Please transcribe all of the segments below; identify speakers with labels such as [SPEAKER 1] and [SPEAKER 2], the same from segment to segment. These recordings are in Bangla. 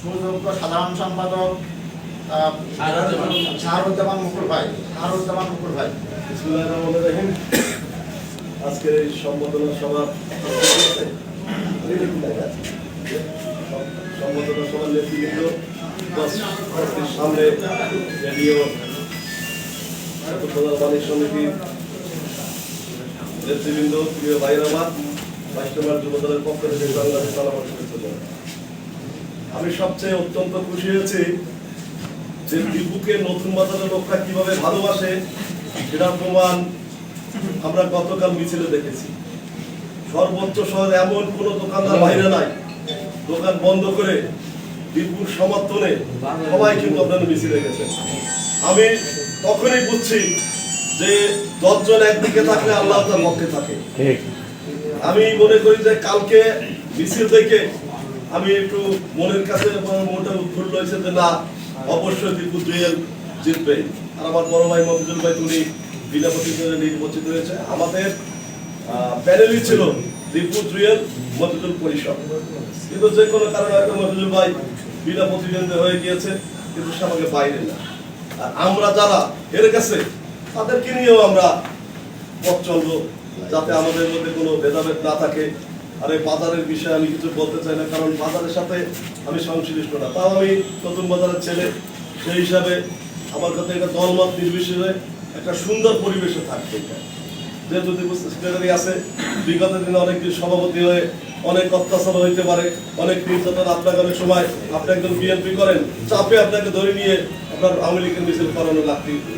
[SPEAKER 1] সুযোগ্য সাধারণ সম্পাদক শাহরুজ্জামান মুকুল ভাই।
[SPEAKER 2] বিসমিল্লাহির রহমানির রহিম। আজকের এই সম্বোধনা সভার নেতৃবৃন্দ, সামনে রেডিও বাণিজ্য সমিতির নেতৃবৃন্দ, প্রিয় ভাইরাবাদ, 22 নম্বর যুব দলের পক্ষ থেকে বাংলাদেশ সালাম শুভেচ্ছা জানাই। আমি সবচেয়ে অত্যন্ত খুশি হয়েছি যে দীপুকে নতুন বাজারের লোকরা কিভাবে ভালোবাসে সেটার প্রমাণ আমরা গতকাল মিছিলে দেখেছি। সর্বোচ্চ শহরে এমন কোন দোকানদার বাইরে নাই, দোকান বন্ধ করে দীপুর সমর্থনে সবাই কিন্তু আপনারা মিছিলে গেছেন। আমি তখনই বুঝছি যে 10 জন একদিকে থাকলে আল্লাহ তার পক্ষে থাকে। আমি মনে করি যে কালকে মিছিল দেখে আমি একটু মনের কাছে মনটা উৎফুল্ল হয়েছে যে না, অবশ্যই দীপু জুয়েল জিতবে। আর আমার বড় ভাই মফিজুল ভাই উনি বিনা প্রতিদ্বন্দ্বিতায় নির্বাচিত হয়েছে। আমাদের প্যানেলই ছিল দীপু জুয়েল মফিজুল পরিষদ, কিন্তু যে কোনো কারণে হয়তো মফিজুল ভাই বিনা প্রতিদ্বন্দ্বিতা হয়ে গিয়েছে, কিন্তু সে আমাকে বাইরে না। আর আমরা যারা এর কাছে তাদেরকে নিয়েও আমরা পথ চলবো, যাতে আমাদের মধ্যে কোনো ভেদাভেদ না থাকে। আর এই বাজারের বিষয়ে আমি কিছু বলতে চাই না, কারণ বাজারের সাথে আমি সংশ্লিষ্ট না। তাও আমি নতুন বাজারের ছেলে, সেই হিসাবে আমার কাছে একটা দলমত নির্বিশেষে একটা সুন্দর পরিবেশে থাকতে চাই। যেহেতু সেক্রেটারি আছে, বিগত দিনে অনেকদিন সভাপতি হয়ে অনেক অত্যাচার হইতে পারে, অনেক নির্যাতন, আপনাকে অনেক সময় আপনি একজন বিএনপি করেন, চাপে আপনাকে ধরে নিয়ে আপনার আওয়ামী লীগের মিছিল করানো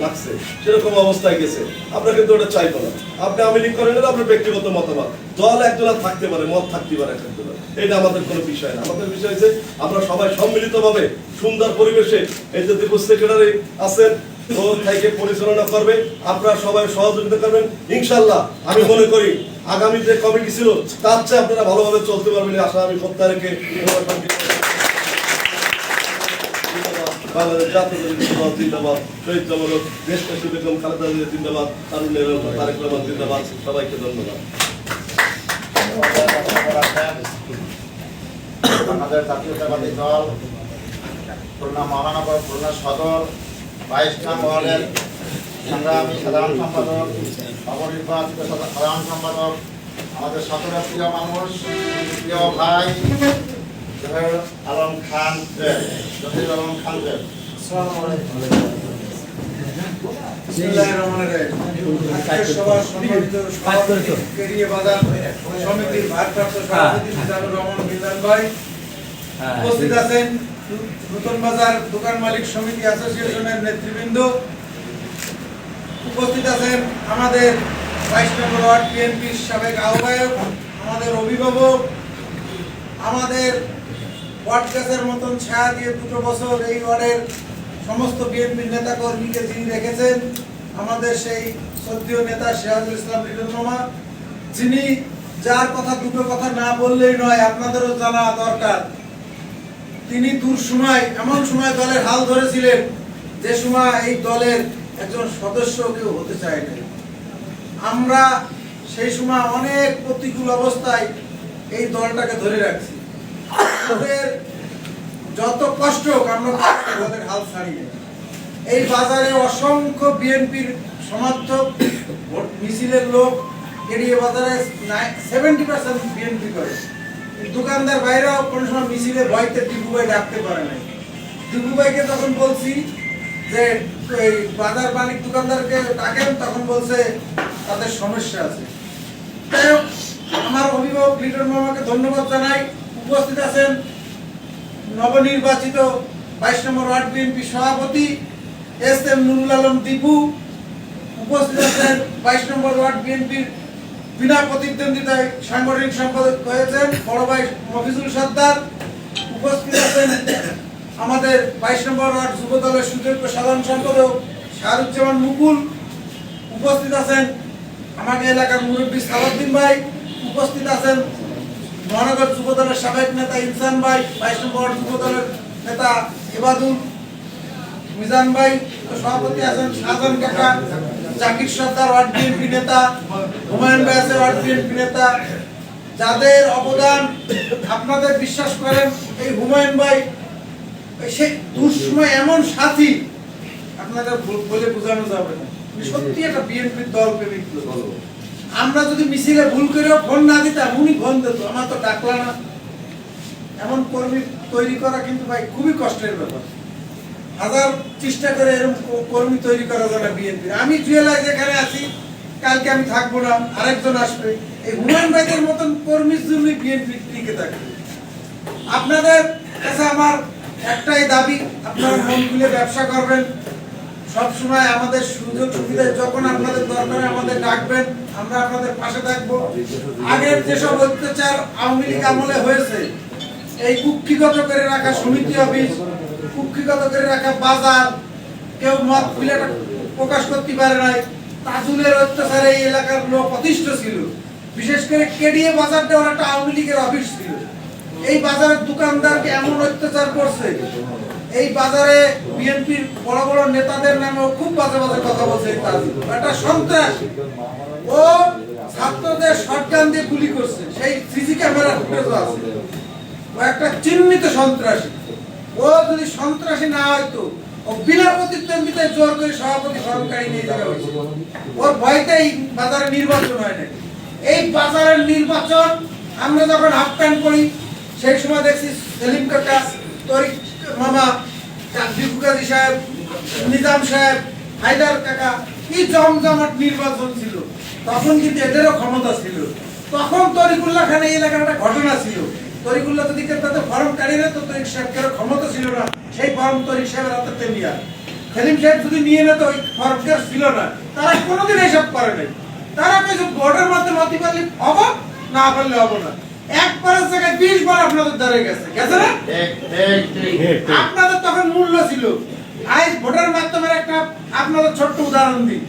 [SPEAKER 2] লাগছে, সেরকম অবস্থায় গেছে। আমরা কিন্তু ওটা চাইবো না। আপনি আওয়ামী লীগ করেন, আপনার ব্যক্তিগত মতামত, দল একজনের থাকতে পারে, মত থাকতে পারে একজনের, এটা আমাদের কোনো বিষয় না। আমাদের বিষয় হচ্ছে আমরা সবাই সম্মিলিতভাবে সুন্দর পরিবেশে, এই যে দীপু সেক্রেটারি আছেন ও থেকে পরিচালনা করবে, আপনারা সবাই সহযোগিতা করবেন ইনশাআল্লাহ। আমি মনে করি আগামী যে কমিটি ছিল তার চেয়ে আপনারা ভালোভাবে চলতে পারবেন আশা আমি প্রত্যাশা রেখে বাংলাদেশ জাতীয় জিন্দাবাদ, শহীদ জমরক, দেশ নেত্রী বেগম খালেদা জিয়া জিন্দাবাদ, তারেক রহমান জিন্দাবাদ। সবাইকে ধন্যবাদ।
[SPEAKER 1] আমাদের জাতীয়তাবাদী দল খুলনা মহানগর, খুলনা সদর 22 নং ওয়ার্ডের সংগ্রামী সাধারণ সম্পাদক, নবনির্বাচিত সাধারণ সম্পাদক, আমাদের সকলের প্রিয় মানুষ, প্রিয় ভাই জহির আলম খান।
[SPEAKER 3] সমিতির ভারপ্রাপ্ত সভাপতি মিজানুর রহমান মিজান ভাই উপস্থিত আছেন, নতুন বাজার দোকান মালিক সমিতি অ্যাসোসিয়েশনের নেতৃবৃন্দ উপস্থিত আছেন, আমাদের 22 নম্বর ওয়ার্ড বিএনপির সাবেক আহ্বায়ক, আমাদের অভিভাবক, আমাদের ওয়ার্ড গাছের মতন ছায়া দিয়ে 2 বছর এই ওয়ার্ডের সমস্ত বিএনপির নেতা কর্মীকে যিনি রেখেছেন, আমাদের সেই শ্রদ্ধেয় নেতা সিরাজুল ইসলাম লিটন মামা, যিনি যার কথা 2 কথা না বললেই নয়, আপনাদেরও জানা দরকার। তিনি দূর সময়, এমন সময় দলের হাল ধরেছিলেন যে সময় এই দলের একজন সদস্য কেউ হতে চায় না। আমরা সেই সময় অনেক প্রতিকূল অবস্থায় এই দলটাকে ধরে রাখছি। আমাদের যত কষ্ট হোক আমরা দলের হাল ছাড়ি না। এই বাজারে অসংখ্য বিএনপির সমর্থক, মিছিলের লোক এড়িয়ে বাজারে 70% বিএনপি করে। দোকানদার বাইরেও কোনো সময় মিছিলে ভয়তে দীপু ভাই ডাকতে পারে নাই। দীপু ভাইকে তখন বলছি যে এই বাজার মালিক দোকানদারকে ডাকেন, তখন বলছে তাদের সমস্যা আছে। তাই হোক, আমার অভিভাবক লিটন মামাকে ধন্যবাদ জানাই। উপস্থিত আছেন নবনির্বাচিত 22 নম্বর ওয়ার্ড বিএনপি সভাপতি এস.এম. নুরুল আলম দীপু। উপস্থিত আছেন 22 নম্বর ওয়ার্ড বিএনপির বিনা প্রতিদ্বন্দ্বিতায় সাংগঠনিক সম্পাদক হয়েছেন বড় ভাই মফিজুল সর্দার। উপস্থিত আছেন আমাদের 22 নম্বর ওয়ার্ড যুব দলের সুযোগ্য সাধারণ সম্পাদক শাহরুজ্জামান মুকুল। উপস্থিত আছেন আমাকে এলাকার মুরব্বী সালাউদ্দিন ভাই। উপস্থিত আছেন মহানগর যুব দলের সাবেক নেতা ইনসান ভাই, 22 নম্বর ওয়ার্ড যুব দলের নেতা ইবাদুল মিজান ভাই। সভাপতি আছেন শাহজাহান কাকা, জাকির সর্দার ওয়ার্ড বিএনপি নেতা, হুমায়ুন ভাই আছে ওয়ার্ড বিএনপি নেতা। যাদের অবদান আপনাদের বিশ্বাস করেন, এই হুমায়ুন ভাই সেই দুঃসময় এমন সাথী আপনাদের বলে বোঝানো যাবে না। সত্যি একটা বিএনপির দল প্রেমিক লোক। আমরা যদি মিছিলে ভুল করেও ফোন না দিতাম, উনি ফোন দিত, আমার তো ডাকলা না। এমন কর্মী তৈরি করা কিন্তু ভাই খুবই কষ্টের ব্যাপার। হাজার চেষ্টা করে এরকম কর্মী তৈরি করা যায় না বিএনপির। আমি জুয়েলায় যেখানে আছি, কালকে আমি থাকবো না, আরেকজন আসবে। এই হুমায়ুন ভাইদের মতন কর্মীর জন্যই বিএনপি টিকে থাকবে। আপনাদের কাছে আমার একটাই দাবি, আপনারা মন খুলে ব্যবসা করবেন। সবসময় আমাদের সুযোগ সুবিধা যখন আপনাদের দরকার আমাদের ডাকবেন, আমরা আপনাদের পাশে থাকবো। আগের যেসব অত্যাচার আওয়ামী লীগ আমলে হয়েছে, এই কুক্ষিগত করে রাখা সমিতি অফিস, কুক্ষিগত করে রাখা বাজার, কেউ মত খুলে প্রকাশ করতে পারে নাই, তাজুলের অত্যাচারে এই এলাকার লোক অতিষ্ঠ ছিল। বিশেষ করে কেডিএ বাজারটা একটা আওয়ামী লীগের অফিস ছিল। এই বাজারের দোকানদারকে এমন অত্যাচার করছে, এই বাজারে বিএনপির বড় বড় নেতাদের নামেও খুব বাজে বাজে কথা বলছে। একটা সন্ত্রাসী, ও ছাত্রদের শটগান দিয়ে গুলি করছে, সেই সিসি ক্যামেরা ফুটেজ আছে। ও একটা চিহ্নিত সন্ত্রাসী। ও যদি সন্ত্রাসী না হয়তো, ও বিনা প্রতিদ্বন্দ্বিতায় জোর করে সভাপতি সরকারি নিয়ে যাওয়া হয়েছে। ওর ভয়তে এই বাজারে নির্বাচন হয় না। এই বাজারের নির্বাচন আমরা যখন হাফ প্যান্ট করি, সেই সময় দেখছি সেলিম কাকা, তরিক মামা, বিপু কাজী সাহেব, নিজাম সাহেব, হায়দার কাকা, কি জমজমাট নির্বাচন ছিল। তখন কিন্তু এদেরও ক্ষমতা ছিল। তখন তরিকুল্লাহ খান এই এলাকার একটা ঘটনা ছিল। তরিকুল্লাহ যদি তাদের ফর্ম কাটিয়ে নেয়, তো তরিক সাহেবের ক্ষমতা ছিল না, সেই ফর্ম তরিক সাহেবের হাতে নিয়ে। সেলিম সাহেব যদি নিয়ে নেয়, তো ওই ফর্ম ছিল না। তারা কোনোদিন এসব করে নাই। তারা কইছে ভোটের মাধ্যমে হতে পারলে হবো, না পারলে হবো না। একবারের জায়গায় 20 বার আপনাদের দ্বারে গেছে না? আপনাদের তখন মূল্য ছিল। আজ ভোটের মাধ্যমে একটা আপনাদের ছোট্ট উদাহরণ দিই।